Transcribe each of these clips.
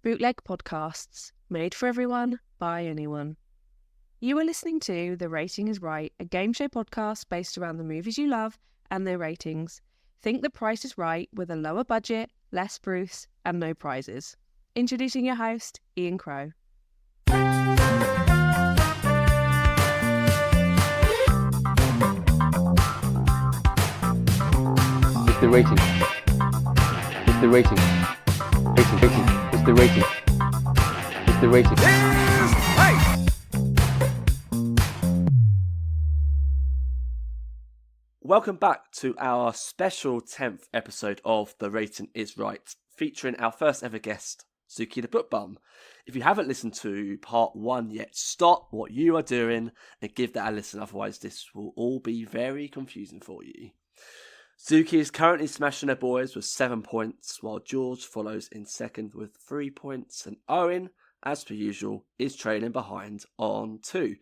bootleg podcasts, made for everyone, by anyone. You are listening to The Rating is Right, a game show podcast based around the movies you love and their ratings. Think The Price is Right with a lower budget, less Bruce, and no prizes. Introducing your host, Ian Crow. It's the rating. It's the rating. Rating. It's the rating. It's the rating. Welcome back to our special 10th episode of The Rating is Right, featuring our first ever guest, Zuky the Bookbum. If you haven't listened to part 1 yet, stop what you are doing and give that a listen, otherwise this will all be very confusing for you. Zuky is currently smashing their boys with 7 points, while George follows in second with 3 points, and Owen, as per usual, is trailing behind on 2.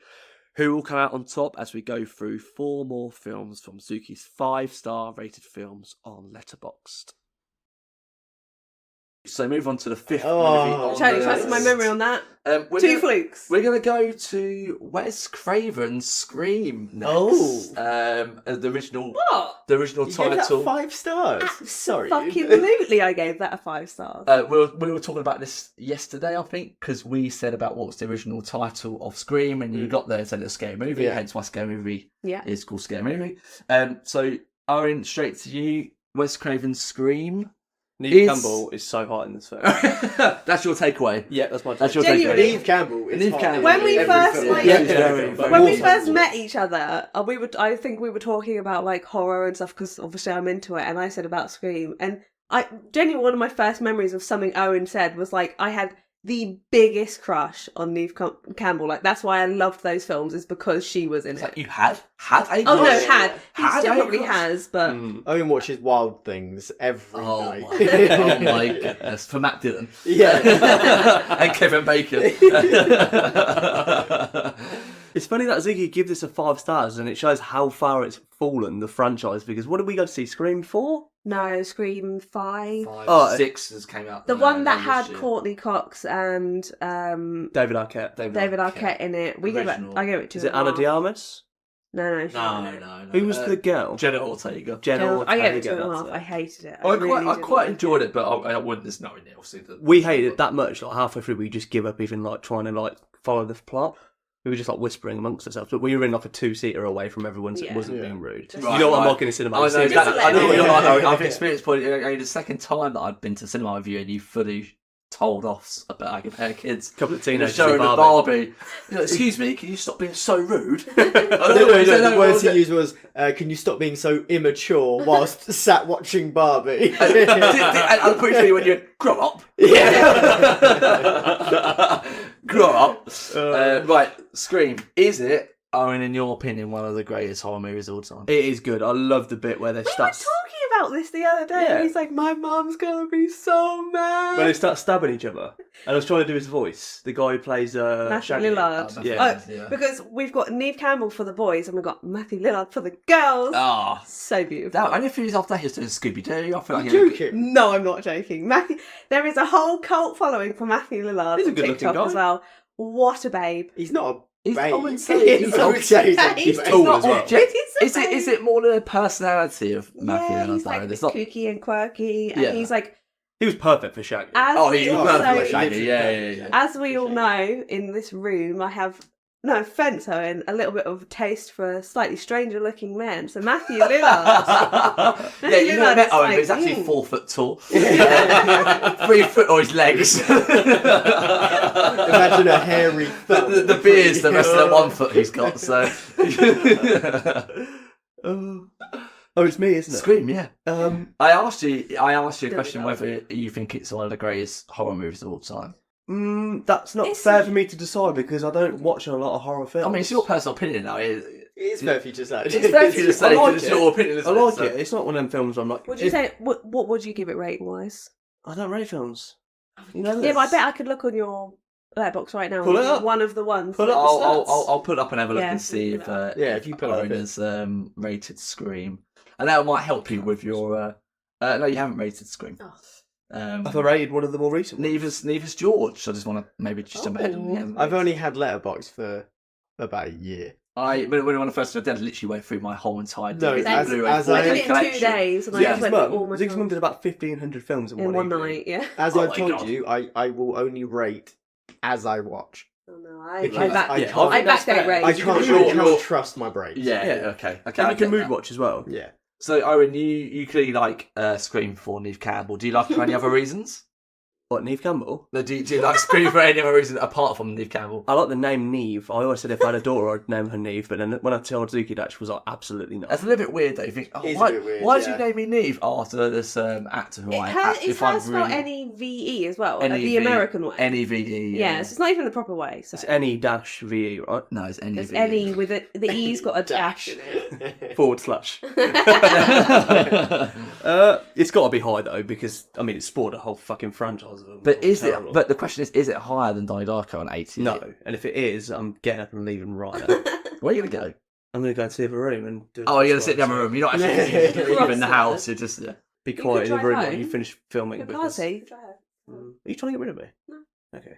Who will come out on top as we go through 4 more films from Zuky's 5-star rated films on Letterboxd. So move on to the 5th movie on Totally the trusted my list. memory on that. Two flukes. We're going to go to Wes Craven's Scream next. The original. What? The original You gave title. that 5 stars. Sorry. Absolutely, I gave that a 5 stars. We were talking about this yesterday, I think, because we said about what was the original title of Scream, and you got there and said it's a scary movie, hence why scary movie is called Scary Movie. So, Owen, straight to you. Wes Craven's Scream. Neve Campbell is so hot in this film. That's your takeaway. Yeah, that's my takeaway. That's your Genuinely. takeaway. Neve Campbell. Is Neve hot Campbell. in When we every first, film. like- Yeah. When we first met each other, I think we were talking about like horror and stuff because obviously I'm into it, and I said about Scream, and I genuinely one of my first memories of something Owen said was like I had the biggest crush on Neve Campbell. Like that's why I loved those films, is because she was in It's it. like you had a crush? Oh no, had. He Had still a probably crush? has, but Owen watches Wild Things every Oh night. my goodness. For Matt Dillon. Yeah. And Kevin Bacon. It's funny that Ziggy gives this a 5 stars, and it shows how far it's fallen, the franchise, because what did we go to see, Scream 4? no, Scream 5. 6 has came out. The one that this had year. Courtney Cox and David Arquette. David Arquette in it. Original. I gave it 2.5. Is it Anna de Armas? No. No. Who was the girl? Jenna Ortega. Jenna I gave it Ortega, 2.5. that's I it. hated it. I really quite didn't enjoyed like it, but I wouldn't just knowing it. Obviously, We hated it that much, like halfway through we just give up even like trying to like follow the plot. We were just like whispering amongst ourselves, but we were in like a 2-seater away from everyone, so it wasn't being rude. Right, you know what I'm right. like in a cinema. I know, I've seen exactly. that. I know what you're like. Yeah. I've experienced probably only the second time that I'd been to cinema with you, and you fully told us about like a pair of kids. A couple of In a teenagers. show in of Barbie. You're like, excuse me, can you stop being so rude? The words he used was, can you stop being so immature whilst sat watching Barbie? I'm pretty sure when you grow up. Grow up. Right, Scream. Is it, Owen, in your opinion, one of the greatest horror movies of all time? It is good. I love the bit where they We were start. talking about this the other day. Yeah. And he's like, my mum's gonna be so mad. When they start stabbing each other, and I was trying to do his voice. The guy who plays Matthew Shaggy. Lillard. Yeah. Because we've got Neve Campbell for the boys and we've got Matthew Lillard for the girls. Ah. So beautiful. That, only a few years after that, he was doing Scooby-Doo. I feel like You're joking. No, I'm not joking. There is a whole cult following for Matthew Lillard He's a on good-looking TikTok guy. as well. What a babe. He's not a He's- babe. I wouldn't say he's I would say he's a He's babe. tall as well. Is it more the personality of Matthew Lillard? He's like It's not. kooky and quirky, and Yeah. he's like, He was perfect for Shaggy. as Oh, we he's also- perfect for Shaggy. Yeah. As we all know, in this room, I have, no offence, Owen, a little bit of taste for slightly stranger looking men. So Matthew Lillard. Yeah, you know that Owen, but he's actually 4 foot tall. 3 foot on his legs. Imagine a hairy thumb. the beard's the rest of the 1 foot he's got, so. Oh, it's me, isn't it? Scream, yeah. I asked you a question whether you think it's one of the greatest horror movies of all time. That's not fair for me to decide because I don't watch a lot of horror films. I mean, it's your personal opinion now. It's fair for you to say. It's fair for you to say I like because it's it. your opinion, I isn't like it? So- it. It's not one of them films I'm like. Would you say, what would you give it rating wise? I don't rate films. You know Yeah, but I bet I could look on your Letterboxd right now. Pull it up. One of the ones. Pull it up. I'll put up and have a look Yeah, and see if if you put up Owen has rated Scream, and that might help you with your. No, you haven't rated Scream. Oh. I've rated one of the more recent ones. Neither's George. So I just want to maybe just jump ahead of him. I've only had Letterboxd for about a year. When I first did, I literally went through my whole entire No, DVD Blu-ray as I I- did it in 2 days, and I just went through all my Zig's films mum did about 1,500 films in in one evening. night. Yeah. As Oh I've my told God. you, I will only rate as I watch. Oh no, I Because back I yeah, can't- I backdate rate. I can't trust my brain. Yeah, Yeah. okay. And you I can get mood that. watch as well. Yeah. So, Owen, you clearly like Scream for Neve Campbell. Do you like her for any other reasons? What, Neve Campbell? No, do you like Scream for any other reason apart from Neve Campbell? I like the name Neve. I always said if I had a daughter, I'd name her Neve. But then when I told Zuky that, she was like, absolutely not. That's a little bit weird, though. You think, It is a why, bit weird, why did yeah. you name me Neve after this actor who It's her spelled N-E-V-E as well, the American way. N-E-V-E. Yeah, so it's not even the proper way. So. It's N-E-V-E, right? No, it's N-E-V-E. It's N-E with the E's got a dash in it. / It's got to be high though, because I mean, it spawned a whole fucking franchise of them. But It's is it? terrible. But the question is it higher than Donnie Darko on 80? No, and if it is, I'm getting up and leaving right now. Where are you gonna go? I'm going to go into the other room and do. Oh, you're gonna sit in the other room. You're not actually leaving the Crossword. house. You're just Be You quiet could in the drive room home. when you finish filming. Good Because... party. Are you trying to get rid of me? No. Okay.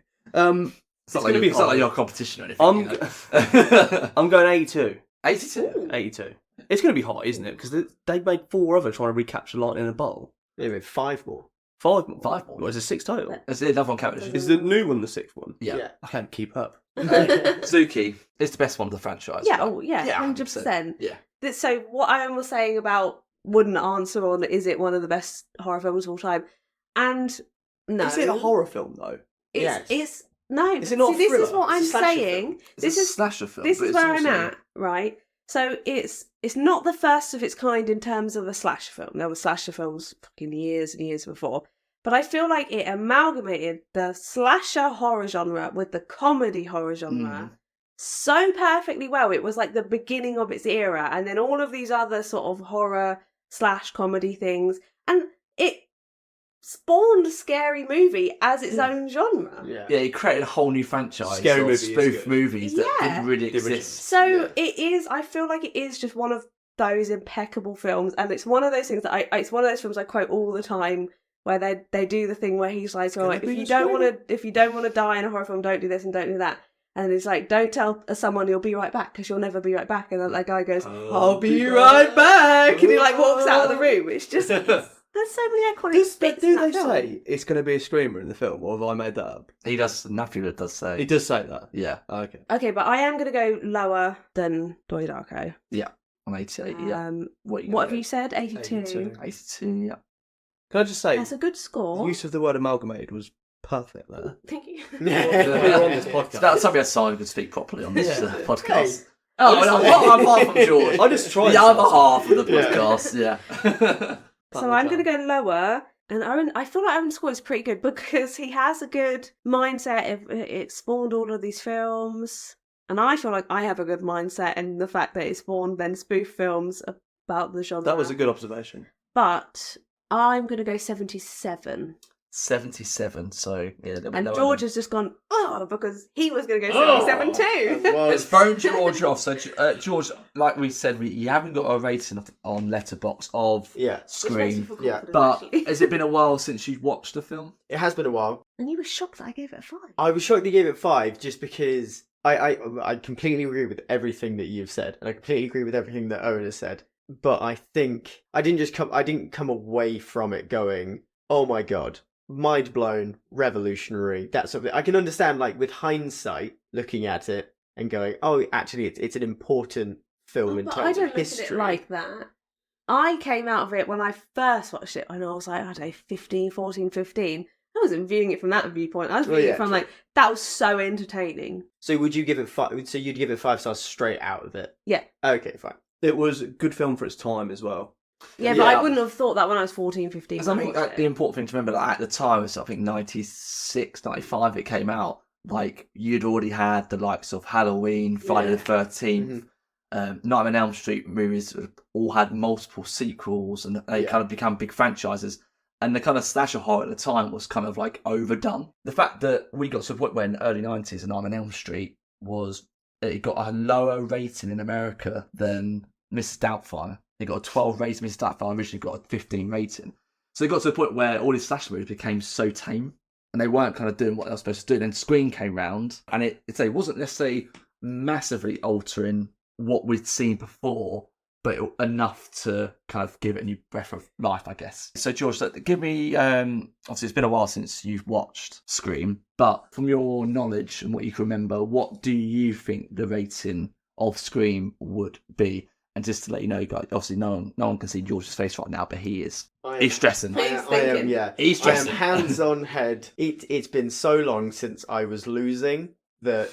It's not like your competition or anything. I'm, you know? I'm going 82. 82. 82. It's going to be hot, isn't it? Because they made 4 other trying to recapture Lightning in a Bottle. Maybe 5 more. 5 more. 5 more. What, is it 6 total? There's another one coming. Is the new one the 6th one? Yeah. I can't keep up. Zuki is the best one of the franchise. Yeah, right? oh yeah, 100%. Yeah. So what Owen was saying about wouldn't answer on is it one of the best horror films of all time, and no, Is it a horror film though? Yes. It's no. Is it not a See, this is thriller? what I'm It's a slasher saying. film. It's This a is slasher film. this but is it's where I'm also- at, right? So it's not the first of its kind in terms of a slasher film. There were slasher films fucking years and years before. But I feel like it amalgamated the slasher horror genre with the comedy horror genre so perfectly well. It was like the beginning of its era, and then all of these other sort of horror / comedy things, and it spawned Scary Movie as its own genre. Yeah, he created a whole new franchise. Scary of Movie is spoof good. movies that Yeah. didn't really The original. exist. So it is. I feel like it is just one of those impeccable films, and it's one of those things that it's one of those films I quote all the time, where they do the thing where he's like, "Oh, if you don't want to die in a horror film, don't do this and don't do that." And it's like, don't tell someone you'll be right back because you'll never be right back. And then that guy goes, "I'll be right back," and he like walks out of the room. It's just there's so many iconic bits. Do in they that film. say it's going to be a screamer in the film, or have I made that up? He does. Napula does say. He does say that. Yeah. Okay. Okay, but I am going to go lower than Donnie Darko. Yeah. On 88. Yeah. What gonna have go? you said? 82. 82. Yeah. Can I just say, That's a good the score. use of the word amalgamated was perfect there. Thank you. We were on this podcast. That's something Simon could speak properly on this Yeah. podcast. Oh, I'm half from George. I just tried. The other half of the podcast, yeah. So I'm going to go lower. And Owen, I feel like Owen's score is pretty good because he has a good mindset. It spawned all of these films. And I feel like I have a good mindset in the fact that it spawned then spoof films about the genre. That was a good observation. But I'm going to go 77. 77, so yeah. And George has just gone, because he was going to go 77 too. It's thrown George off. So, George, like we said, you haven't got a rating on Letterboxd of Scream. Yeah. But has it been a while since you watched the film? It has been a while. And you were shocked that I gave it a 5. I was shocked they gave it 5 just because I completely agree with everything that you've said, and I completely agree with everything that Owen has said. But I think I didn't come away from it going, "Oh my god, mind blown, revolutionary." That sort of thing. I can understand, like, with hindsight, looking at it and going, "Oh, actually, it's an important film in But terms I don't of look history." at it like that. I came out of it when I first watched it, and I was like, I don't know, 15, 14, 15. I wasn't viewing it from that viewpoint. I was viewing it from like, that was so entertaining. So would you give it 5? So you'd give it 5 stars straight out of it? Yeah. Okay, fine. It was a good film for its time as well. Yeah, but I wouldn't have thought that when I was 14, 15. I think the important thing to remember, like, at the time was, I think, 96, 95 it came out. Like, you'd already had the likes of Halloween, Friday the 13th, Nightmare on Elm Street movies all had multiple sequels, and they kind of become big franchises. And the kind of slasher horror at the time was kind of like overdone. The fact that we got to the point when early 90s and Nightmare on Elm Street it got a lower rating in America than Mrs. Doubtfire. It got a 12 rating. Mrs. Doubtfire originally got a 15 rating. So it got to the point where all these slasher movies became so tame, and they weren't kind of doing what they were supposed to do. And then Scream came round, and it wasn't necessarily massively altering what we'd seen before, but enough to kind of give it a new breath of life, I guess. So George, give me, obviously it's been a while since you've watched Scream, but from your knowledge and what you can remember, what do you think the rating of Scream would be? And just to let you know, guys, obviously no one can see George's face right now, but he is. He's stressing. He's I am, thinking. yeah. He's stressing. I am hands on head. It's been so long since I was losing that.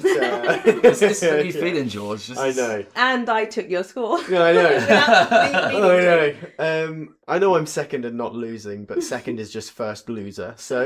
This is a new feeling, George. I know. And I took your score. Yeah, I know. Without me needing to. I know. I know I'm second and not losing, but second is just first loser. So,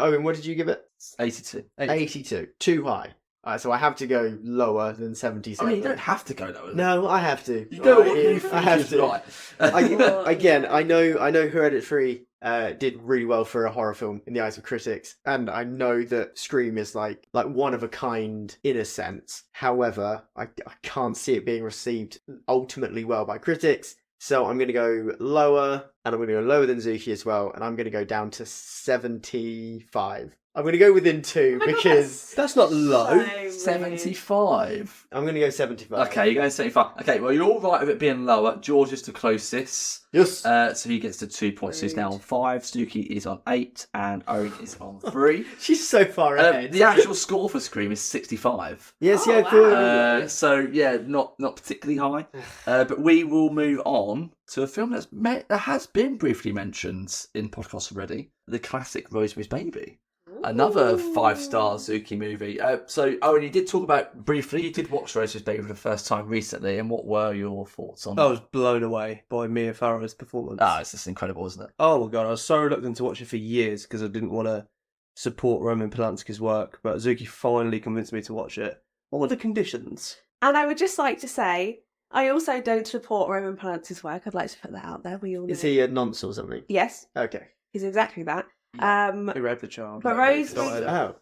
Owen, what did you give it? 82. 82. Too high. So I have to go lower than 77. I mean, you don't have to go lower. No, I have to. You go what you think I have is to. right. Again, I know Hereditary did really well for a horror film in the eyes of critics, and I know that Scream is like one of a kind in a sense. However, I can't see it being received ultimately well by critics. So I'm going to go lower, and I'm going to go lower than Zuki as well, and I'm going to go down to 75. I'm going to go within 2 because That's not low. 75. I'm going to go 75. Okay, you're going 75. Okay, well, you're all right with it being lower. George is the closest. Yes. So he gets to 2 points. So he's now on 5. Suki is on 8. And Owen is on 3. She's so far ahead. The actual score for Scream is 65. Yes, Oh, yeah, wow. cool. So, yeah, not particularly high. But we will move on to a film that has been briefly mentioned in podcasts already. The classic Rosemary's Baby. Another 5-star Zuki movie. So, Owen, you did talk about briefly, you did watch Rosemary's Baby for the first time recently, and what were your thoughts on it? I was blown away by Mia Farrow's performance. It's just incredible, isn't it? Oh my god, I was so reluctant to watch it for years because I didn't want to support Roman Polanski's work, but Zuki finally convinced me to watch it. What were the conditions? And I would just like to say, I also don't support Roman Polanski's work. I'd like to put that out there. We all know. Is he a nonce or something? Yes, Okay. he's exactly that. He raped the child. But Rosemary's- Oh,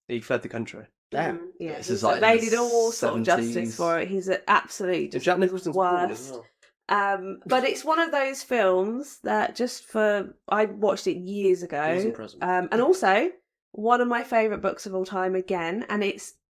He fled the country. damn. Yeah, This is he's like they in the did all sort of 70s. justice for it. He's an absolute And Jack Nicholson's worst. as well. But it's one of those films that I watched it years ago. He was in prison. And also one of my favourite books of all time again. And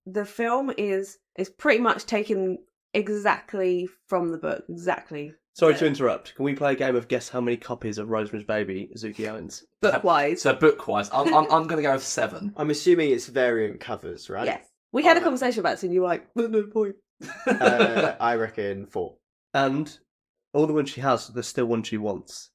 the film is pretty much taken exactly from the book. Exactly. Sorry to interrupt. Can we play a game of guess how many copies of Rosemary's Baby Zuki owns? Book-wise. So, book-wise, I'm going to go with 7. I'm assuming it's variant covers, right? Yes. We had a conversation about it and you were like, there's no point. I reckon 4. And all the ones she has, there's still one she wants.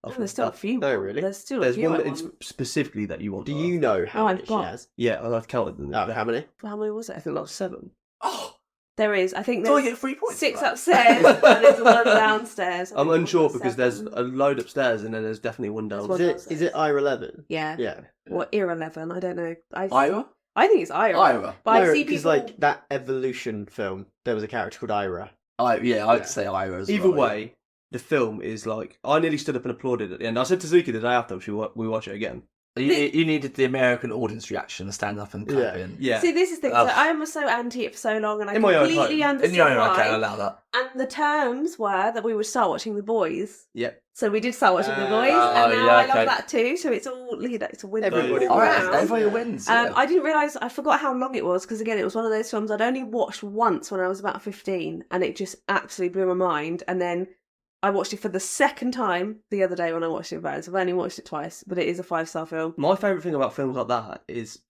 Oh, there's still a few. No, really? There's still a There's few. one I that it's want. specifically that you want. Do you know how Oh, many I've she got. has? Yeah, I've counted them. Oh, how many? How many was it? I think like 7. Oh, There is. I think do I there's get 3 points? 6 for that? upstairs and there's one downstairs. I I'm think unsure one because 7. there's a load upstairs and then there's definitely one There's downstairs. one- Is it IR11? Yeah. Yeah. Or Ear 11. I don't know. Ira? I think it's Ira. Ira. But I see because people. like that Evolution film, there was a character called Ira. I'd say Ira as Either well. way, the film is like... I nearly stood up and applauded at the end. I said to Zuki the day after we watch it again. You needed the American audience reaction to stand up and clap in. Yeah. See, this is the thing. Oh. So I was so anti it for so long, and I In my own completely time. understood In your own right, why. okay, I'll allow that. And the terms were that we would start watching The Boys. Yep. So we did start watching The Boys, Oh, and now yeah, I okay. love that too. So it's all it's a win. Everybody all Alright, round. everybody wins. Yeah. I didn't realise, I forgot how long it was, because again, it was one of those films I'd only watched once when I was about 15, and it just absolutely blew my mind. And then I watched it for the second time the other day when I watched it back. So I've only watched it twice, but it is a 5-star film. My favourite thing about films like that is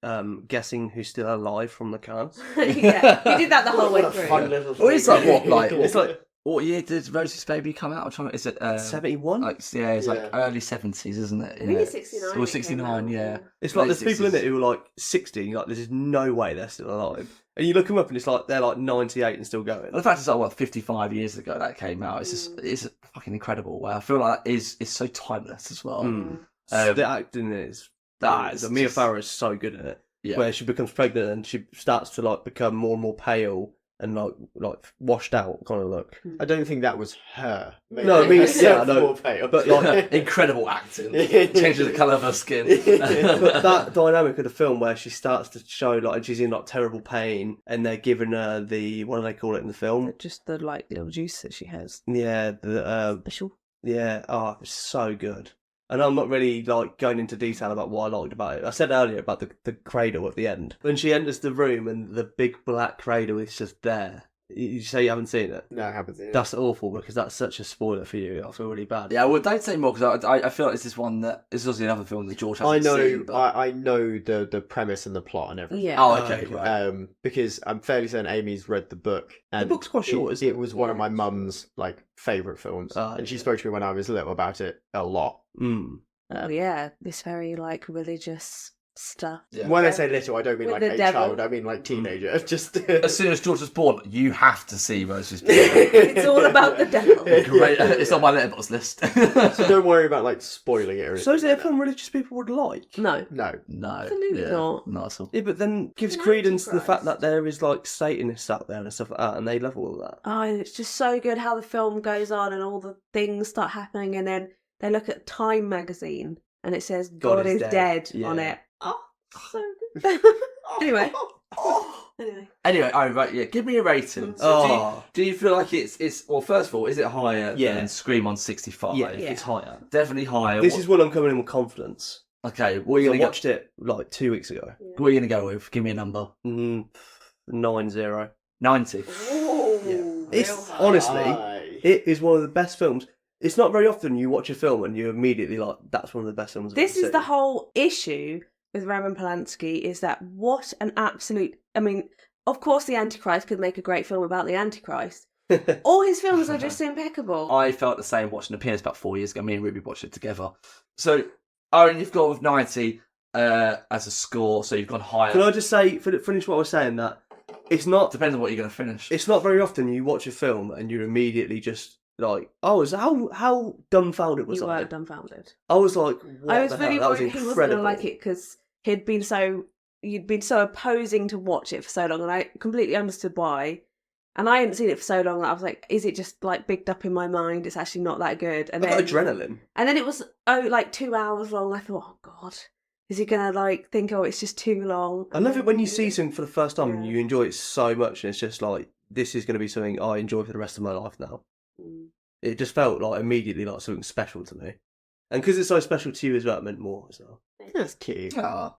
guessing who's still alive from the cast. Yeah, you did that the whole way What a through. fun little Well, it's like what, like, It's like what year did Rosie's Baby come out? I'm trying to, is it 71? Like, yeah, it's like Yeah. early 70s, isn't it? I think it's 69. Or it came 69, out. yeah. It's like Late there's people in 60s. it who are like 60, you're like, there's no way they're still alive. And you look them up and it's like they're like 98 and still going. And the fact is, like, what, 55 years ago that came out, it's fucking incredible. Wow, I feel like that is so timeless as well. The acting is... It's Mia just- Farrow is so good at it. Yeah. Where she becomes pregnant and she starts to like become more and more pale and like washed out kind of look. I don't think that was her. No, I mean, yeah, I know. More pale. But like, Incredible acting. Changes the colour of her skin. but that dynamic of the film where she starts to show like she's in like terrible pain and they're giving her the, what do they call it in the film? Just the like little juice that she has. Yeah, the Special. yeah. Oh, it's so good. And I'm not really like going into detail about what I liked about it. I said earlier about the cradle at the end. When she enters the room and the big black cradle is just there. You say you haven't seen it? No, I haven't seen it. That's awful because that's such a spoiler for you. I feel really bad. Yeah, well, don't say more because I feel like this is one that this is obviously another film that George I hasn't know, seen. But... I know the premise and the plot and everything. Yeah. Oh, okay, right. Because I'm fairly certain Amy's read the book. And The book's quite short, isn't it? It was one of my mum's like favourite films, and she spoke to me when I was little about it a lot. Mm. Oh yeah, this very like religious stuff. Yeah. When I say little, I don't mean With like the a devil. child. I mean like teenager. Just As soon as George was born, you have to see Rose's It's all about the devil. Great. It's on my Letterboxd list. so don't worry about like spoiling it. Or So is it a anything film religious people would like? No. No. No, Absolutely not. at all. Yeah, but then gives An credence to the fact Antichrist. that there is like Satanists out there and stuff like that, and they love all of that. Oh, and it's just so good how the film goes on and all the things start happening, and then they look at Time magazine and it says God is dead on Yeah. it. Oh, so good. Anyway. Anyway, oh right, yeah. Give me a rating. So do you feel like it's well? First of all, is it higher than Scream on 65? Yeah, it's higher. Definitely higher. This is what I'm coming in with confidence. Okay. What are you I gonna watched it like 2 weeks ago. What are you gonna go with? Give me a number. 9-0. 90. It's honestly, it is one of the best films. It's not very often you watch a film and you immediately like, that's one of the best films I've This ever is seen. the whole issue with Roman Polanski, is that what an absolute... I mean, of course the Antichrist could make a great film about the Antichrist. All his films are just impeccable. I felt the same watching The Pianist about 4 years ago. Me and Ruby watched it together. So, Owen, you've gone with 90 as a score, so you've gone higher. Can I just say, finish what I was saying, that it's not... Depends on what you're going to finish. It's not very often you watch a film and you're immediately just like, oh, is how dumbfounded was You I? were dumbfounded. I was like, what I was the really hell? That was worried he wasn't incredible. going to like it because you'd been so opposing to watch it for so long, and I completely understood why. And I hadn't seen it for so long that I was like, is it just like bigged up in my mind? It's actually not that good. And I got adrenaline. And then it was like 2 hours long. I thought, oh god, is he gonna like think, oh, it's just too long? I love it when you see something for the first time and Yeah. you enjoy it so much, and it's just like, this is going to be something I enjoy for the rest of my life now. Mm. It just felt like immediately like something special to me, and because it's so special to you as well, it meant more as well. That's cute. Oh.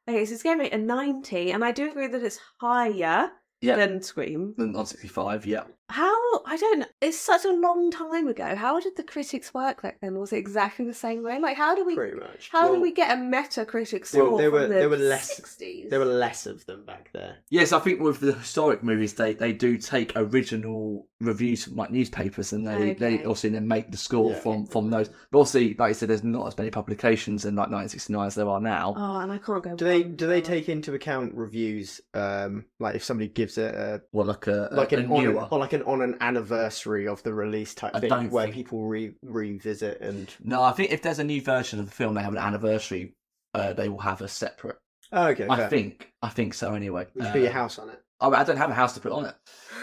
Okay, so it's gave it a 90, and I do agree that it's higher than Scream. On 65, yeah. How? I don't know. It's such a long time ago. How did the critics work back then? Was it exactly the same way? Like, how do we... Pretty much. How do we get a Metacritic score there were from there the were less 60s? there were less of them back there. Yes, I think with the historic movies, they do take original reviews from like newspapers, and they Okay. obviously then make the score Yeah. from those. But obviously, like I said, there's not as many publications in like 1969 as there are now. Oh, and I can't go... Do they take into account reviews? Like if somebody gives it a Well, like a newer, newer. or like on an anniversary of the release type I thing, don't where think- people revisit and. No, I think if there's a new version of the film, they have an anniversary. They will have a separate. Oh, okay, I fair. think so. Anyway, You should put your house on it. I don't have a house to put on it.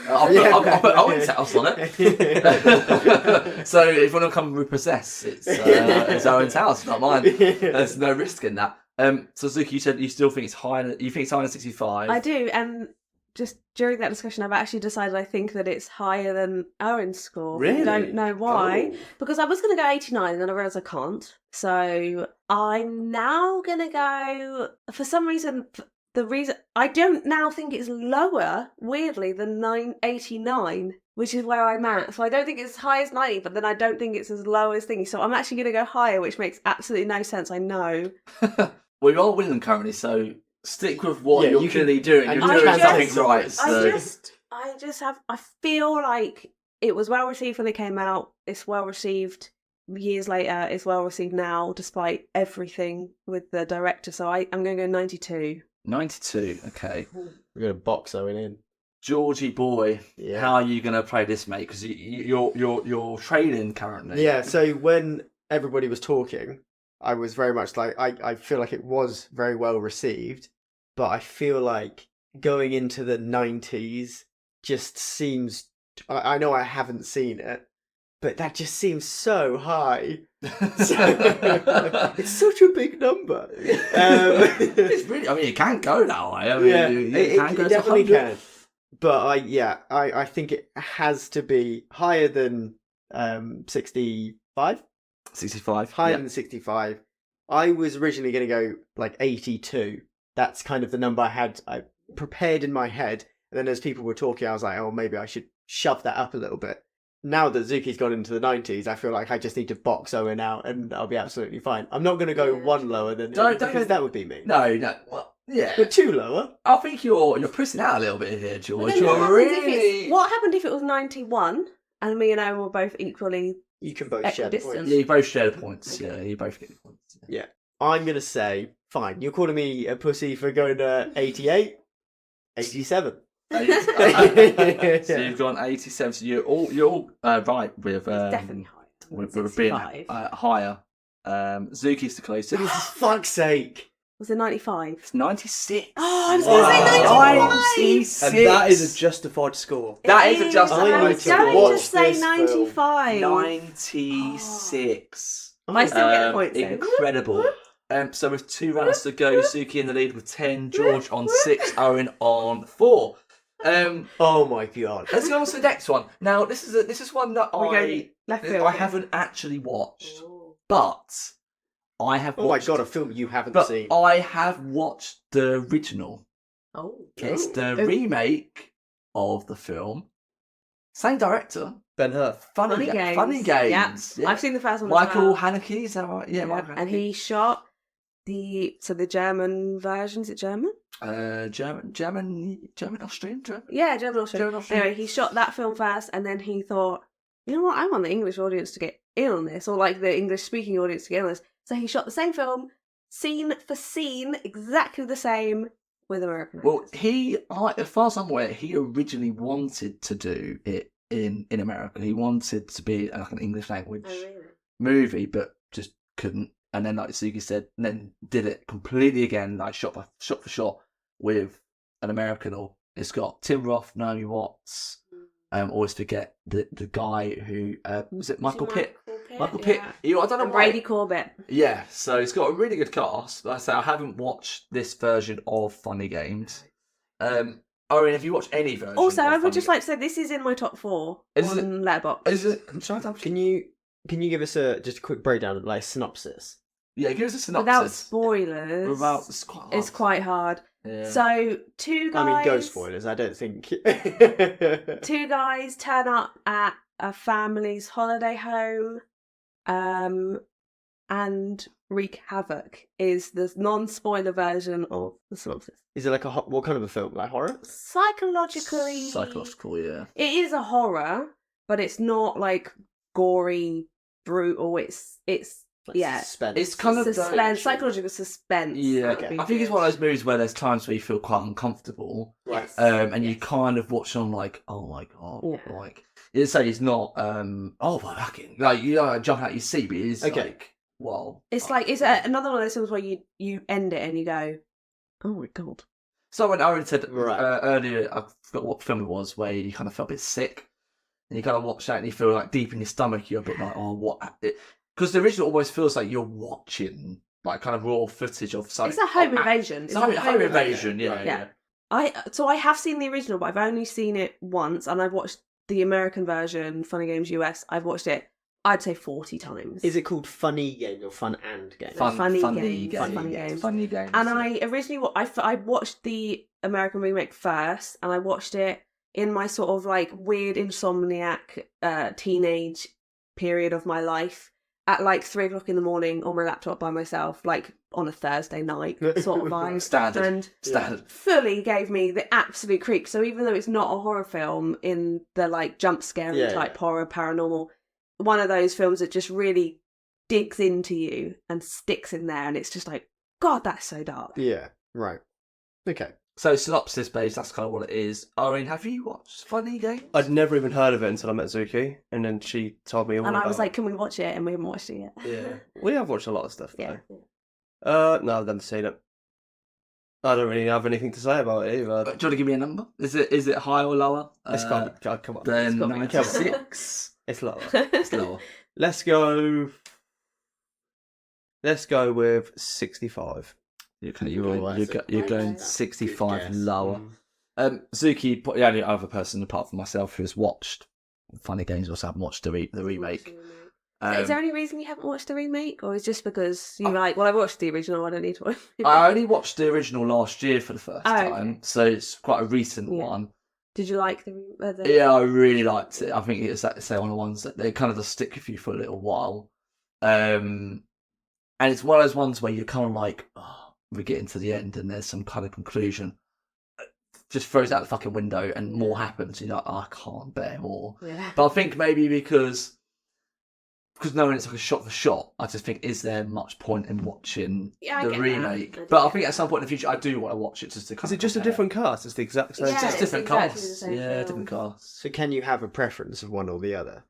I'll put Owen's house on it. So if you want to come repossess, it's Owen's house, not mine. There's no risk in that. So Zuky, you said you still think it's higher. You think it's higher than 65. I do, and just during that discussion, I've actually decided I think that it's higher than Owen's score. Really? I don't know why. Oh. Because I was going to go 89, and then I realised I can't. So I'm now going to go, for some reason, the reason I don't now think it's lower, weirdly, than 989, which is where I'm at. So I don't think it's as high as 90, but then I don't think it's as low as thingy. So I'm actually going to go higher, which makes absolutely no sense, I know. Well, you're all winning currently, so stick with what Yeah, you're you can- clearly doing. and You're you doing can something transfer right. it. So. I feel like it was well received when it came out. It's well received years later. It's well received now, despite everything with the director. So I'm going to go 92. 92. Okay, We're gonna box Owen in. Georgie boy, Yeah. how are you going to play this, mate? Because you're training currently. Yeah. So when everybody was talking, I was very much like I feel like it was very well received, but I feel like going into the 90s just seems. I know I haven't seen it, but that just seems so high. It's such a big number. It's really. I mean, it can go that high. I mean, Yeah, it can go it to definitely 100. can. But I think it has to be higher than 65. 65. Higher Yeah. than 65. I was originally going to go like 82. That's kind of the number I prepared in my head. And then as people were talking, I was like, oh, maybe I should shove that up a little bit. Now that Zuki's gone into the 90s, I feel like I just need to box Owen out and I'll be absolutely fine. I'm not going to go one lower than Don't because go- that would be me. No. Well, yeah. But two lower. I think you're pushing out a little bit here, George. But then You're what happens if it was 91 and me and Owen were both equally You can both share the equidistant? points. Yeah, you both share the points. Yeah, you both get the points. Yeah. I'm going to say, fine, you're calling me a pussy for going to 88? 87. So you've gone 87. So you're all right with Definitely higher. with being 65. higher. Zuki's the closest. For fuck's sake. Was it 95? It's 96. Oh, I was going to say 95! 96. And that is a justified score. That is a It justified I was score. going to Watch say this 95. 96. I still get the points then. Incredible. So with 2 rounds to go, Zuki in the lead with 10, George on 6, Owen on 4. Oh my god. Let's go on to the next one. Now this is one that We're going left field. I haven't actually watched, but I have. Oh my watched, god, a film you haven't But seen. I have watched the original. Oh. It's the Oh. remake of the film. Same director. Ben-Hur. Funny Games. Funny Games. Yeah. I've seen the first one. Michael as well. Haneke, is that right? Yeah, Michael And Haneke. he shot the German version. Is it German? German, Austrian, German. Yeah, German or German, Austrian. Anyway, he shot that film first, and then he thought, you know what, I want the English audience to get in on this, or like the English speaking audience to get in on this. So he shot the same film, scene for scene, exactly the same, with American Well, actors. as far as I'm aware, he originally wanted to do it in America. He wanted to be like an English language movie, but just couldn't. And then, like Zuki said, and then did it completely again, like shot for shot with an American. Or it's got Tim Roth, Naomi Watts. Always forget the guy who was it Michael Pitt? Michael Pitt. Yeah. I don't know And why. Brady Corbett. Yeah, so it's got a really good cast. Like I say, I haven't watched this version of Funny Games. Owen, have you watched any version? Also, of I would Funny just like to say this is in my top 4 Is on it? Letterboxd. Is it? I'm trying to. Can you give us just a quick breakdown, like synopsis? Yeah, give us a synopsis. Without spoilers, It's quite hard. Yeah. So, two guys. I mean, go spoilers. I don't think. Two guys turn up at a family's holiday home, and wreak havoc. Is the non-spoiler version of the synopsis. Is it like what kind of a film? Like horror? Psychologically, Psychological, yeah. it is a horror, but it's not like gory, brutal. It's Like yeah. suspense. It's kind of suspense, psychological suspense. Yeah, would be I think it's good. one of those movies where there's times where you feel quite uncomfortable, Right. and you kind of watch on like, oh my god, Yeah. like you say it's not, oh fucking, like you know, jump out your seat, but it's Okay. like, well, It's like it's another one of those things where you end it and you go, oh my god. So when Owen said Right. earlier, I forgot what film it was, where you kind of felt a bit sick, and you kind of watch that and you feel like deep in your stomach, you're a bit like, oh what? Because the original almost feels like you're watching like kind of raw footage of something. It's a home invasion. It's a home invasion, yeah, Right. yeah. I have seen the original, but I've only seen it once, and I've watched the American version, Funny Games US. I've watched it, I'd say 40 times. Is it called Funny Games or Fun and Games? Funny Funny Games. Funny Games. Funny Games. And I originally I watched the American remake first, and I watched it in my sort of like weird insomniac teenage period of my life at like 3 o'clock in the morning on my laptop by myself, like on a Thursday night sort of vibe. Standard. And Standard. fully gave me the absolute creep. So even though it's not a horror film in the like jump scare Yeah, type yeah. horror paranormal, one of those films that just really digs into you and sticks in there, and it's just like, God, that's so dark. Yeah. Right. Okay. So synopsis based, that's kind of what it is. Owen, have you watched Funny Games? I'd never even heard of it until I met Zuki, and then she told me all And about I was it. like, can we watch it? And we haven't watched it yet. Yeah. We have watched a lot of stuff, Yeah. though. No, I've never seen it. I don't really have anything to say about it either. Do you want to give me a number? Is it higher or lower? It's got to be, come on. Then It's got to be, come on. 96. It's lower. It's lower. Let's go with 65. You're Oh, that's a going good 65 guess. lower. Zuki, the only other person apart from myself who has watched Funny Games, also haven't watched the remake. Is there any reason you haven't watched the remake, or is it just because you're like, well, I watched the original, I don't need to watch it? I only watched the original last year for the first okay. time, so it's quite a recent one. Did you like the? Yeah, I really liked it. I think it's one of the ones that they kind of just stick with you for a little while. And it's one of those ones where you're kind of like, oh, we're getting to the end and there's some kind of conclusion. Just throws out the fucking window and more happens. You're like, oh, I can't bear more. Yeah. But I think maybe because knowing it's like a shot for shot, I just think, is there much point in watching the remake? But I think at some point in the future, I do want to watch it just to. Is it just a different cast? It's the exact same. It's just different exactly casts. the same film. Different casts. So can you have a preference of one or the other?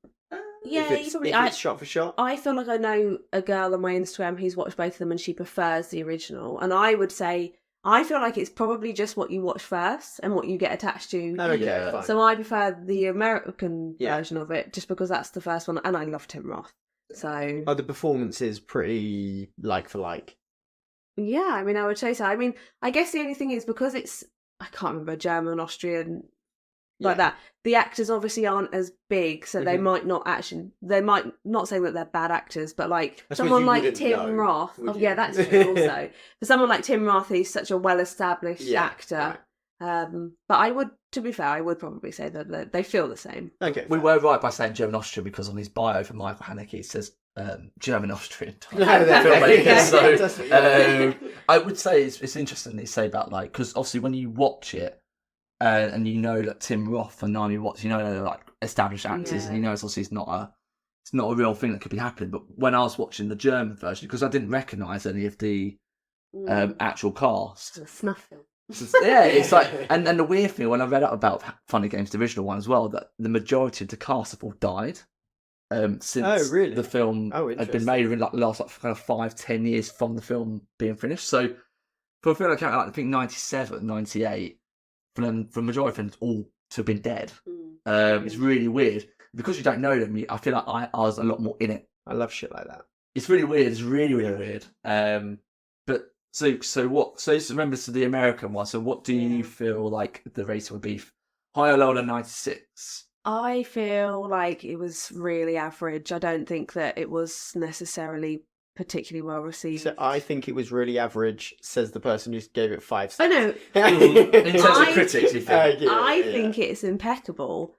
Yeah, if it's shot for shot. I feel like I know a girl on my Instagram who's watched both of them and she prefers the original. And I would say I feel like it's probably just what you watch first and what you get attached to. Okay, fine. So I prefer the American version of it just because that's the first one, and I love Tim Roth. So Are the performances pretty like for like? yeah, I mean, I would say so. I mean, I guess the only thing is because it's I can't remember German, Austrian. Like that, the actors obviously aren't as big, so they might not say that they're bad actors, but like someone like Tim Roth, that's true also. For someone like Tim Roth, he's such a well-established actor. Right. But I would, to be fair, I would probably say that they feel the same. Okay, we were right by saying German Austrian because on his bio for Michael Haneke it says German Austrian. I would say it's interesting that you say about like because obviously when you watch it. And you know that Tim Roth and Naomi Watts, you know they're like established actors, and you know it's obviously it's not a real thing that could be happening. But when I was watching the German version, because I didn't recognise any of the actual cast, a snuff film. It's like, and the weird thing when I read up about Funny Games, the original one as well, that the majority of the cast have all died since the film had been made in like the last kind of 5-10 years from the film being finished. So for a film that came out, I think 97, 98. From the majority of them all to have been dead. It's really weird. Because you don't know them, I feel like I was a lot more in it. I love shit like that. It's really weird. It's really, really weird. But so what? So remember to the American one. So what do you feel like the rating would be? Higher or lower than 96? I feel like it was really average. I don't think that it was necessarily particularly well received. So I think it was really average, says the person who gave it 5 stars. I know. In terms of critics, you think? I think it's impeccable,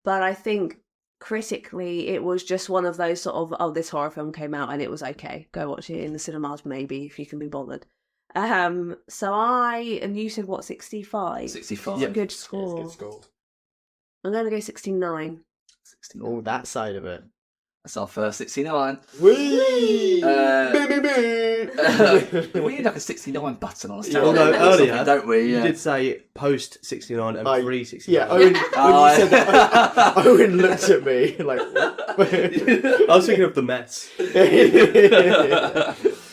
but I think critically it was just one of those sort of, this horror film came out and it was okay. Go watch it in the cinemas maybe if you can be bothered. And you said what, 65? 65. That's a good score. Yeah, it's a good score. I'm going to go 69. Oh, that side of it. That's our first 69. Whee! We need like a 69 button on us. No, earlier, don't we? You did say post 69 and pre 69. Yeah, Owen, when you said that, Owen looked at me like, what? I was thinking of the mess.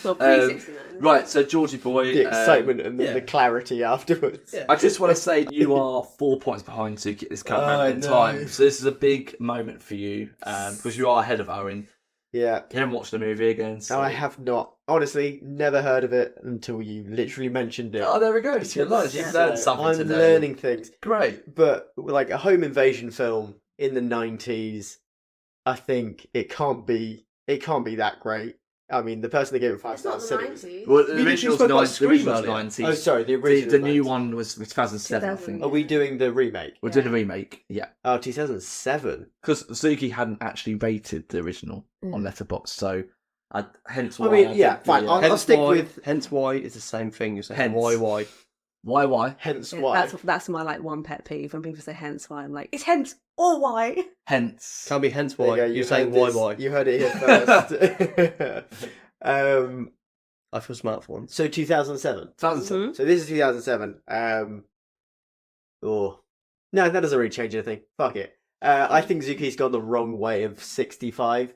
Well, pre-69. Right, so Georgie boy. The excitement and the clarity afterwards. Yeah. I just want to say you are 4 points behind Zuky at this current moment in time. So this is a big moment for you because you are ahead of Owen. Yeah. You haven't watched the movie again. So. No, I have not. Honestly, never heard of it until you literally mentioned it. Oh, there we go. You've learned something I'm today. learning things. Great. But like a home invasion film in the 90s, I think it can't be that great. I mean, the person that gave it 5 stars said it was... Well, the original's 90s. Oh, sorry, the original. The new one was 2007, I think. Are we doing the remake? We're doing a remake, yeah. Oh, 2007. Because Zuky hadn't actually rated the original on Letterboxd, so hence why. I mean, fine. I'll stick with. Hence why it's the same thing. You're saying why. Hence why. That's my like one pet peeve when people say hence why. I'm like, it's hence or why. Hence. Can't be hence why. You're saying why. You heard it here first. I feel smart for once. So 2007. 2007. So this is 2007. No, that doesn't really change anything. Fuck it. I think Zuki's gone the wrong way of 65.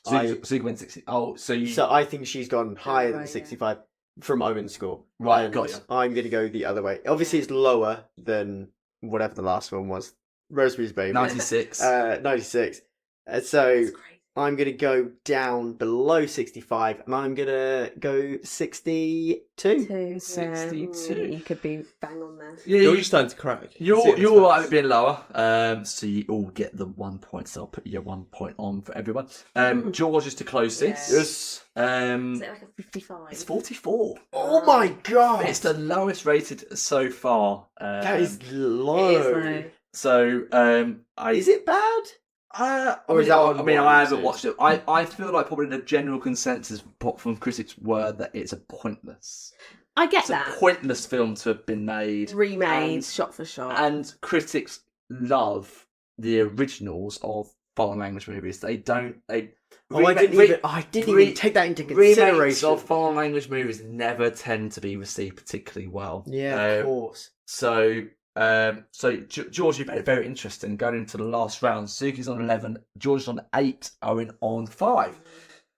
Zuki went 60. Oh, so I think she's gone higher than 65 from Owen's score. Right, got you. I'm going to go the other way. Obviously, it's lower than whatever the last one was. Rosemary's Baby. 96. 96. So I'm going to go down below 65, and I'm going to go 62. 62. You could be bang on there. Yeah, You're just starting to crack. You're See this all right first. with being lower. So you all get the 1 point. So I'll put your 1 point on for everyone. George is to close this. Yes. Is it like a 55? It's 44. Oh my god! It's the lowest rated so far. That is It low. is low. So Is it bad? Or is that on I mean, what I you haven't said? watched it. I feel like probably the general consensus from critics were that it's a pointless. I get It's that. a pointless film to have been made. Remade, And- shot for shot. And critics love the originals of foreign language movies. They don't. I didn't even take that into Remakes consideration. of foreign language movies never tend to be received particularly well. Yeah, of course. So George, you made it very interesting going into the last round. Zuki's on 11, George's on 8, Owen on 5.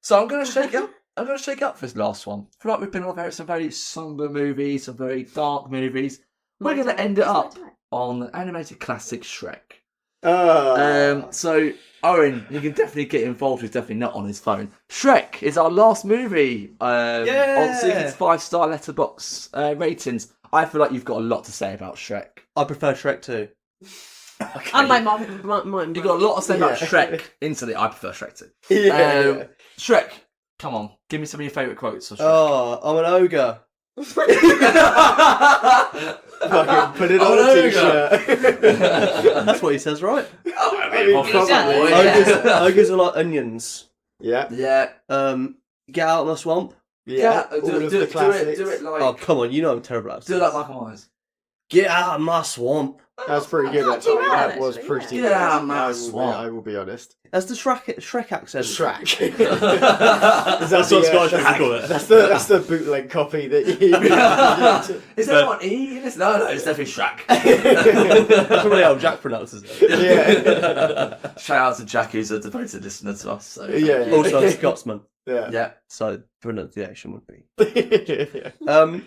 So I'm going to shake up. I'm going to shake up for this last one. I feel like we've been on some very somber movies, some very dark movies. We're going to end it up on the animated classic Shrek. So Owen, you can definitely get involved. He's definitely not on his phone. Shrek is our last movie on Zuki's 5-star Letterboxd ratings. I feel like you've got a lot to say about Shrek. I prefer Shrek too. Okay. And my mum. You've got a lot to say about Yeah. Shrek. Instantly, I prefer Shrek too. Yeah. Shrek, come on, give me some of your favourite quotes of Shrek. Oh, I'm an ogre. Fucking put it on a t-shirt. That's what he says, right? probably. Ogres are like onions. Yeah. Yeah. Get out of the swamp. Yeah. Do All of the it classics. like. Oh, come on, you know I'm terrible at Do it like Michael Myers. Get out of my swamp. That's pretty good, Not too actually. bad, That was actually, pretty yeah. good. Get out of my I swamp. I will be honest. That's the Shrek accent. Shrek. That's what Scottish people call it. That's the bootleg copy that you. Is there one E in this? No, it's definitely Shrek. That's probably how Jack pronounces it. Yeah. Shout out to Jack, who's a devoted listener to us. So. Yeah. Also a Scotsman. Yeah. Yeah. So pronunciation would be. Yeah.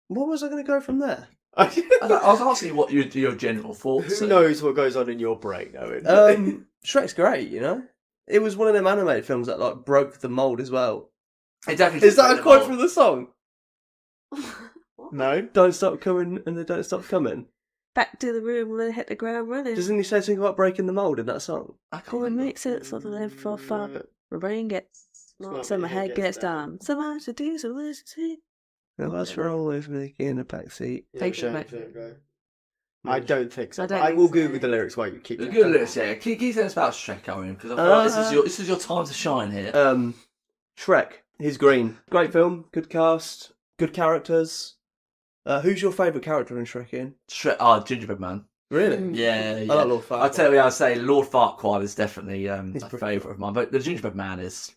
What was I going to go from there? I was asking you what your general thoughts. Who knows what goes on in your brain, Owen? Shrek's great, you know. It was one of them animated films that like broke the mold as well. It definitely Is that a quote from the song? No. Don't stop coming, and they don't stop coming. Back to the room when they hit the ground running. Doesn't he say something about breaking the mold in that song? I can't Come and remember. make sense of the live for fun. My brain gets smart, so my head gets dumb. So much to do, so much to see. That's for always making in the backseat. Thank you, mate. I don't think so. I don't I think will so. Google the lyrics while you keep. The good lyrics, yeah. Keep saying us about Shrek, Owen, because I feel like this is your time to shine here. Shrek. He's green. Great film. Good cast. Good characters. Who's your favourite character in Shrek, Ian? Shrek, Gingerbread Man. Really? Yeah, yeah. I like Lord Farquaad. I tell you, I say Lord Farquaad is definitely a He's pretty favourite of mine, but the Gingerbread Man is,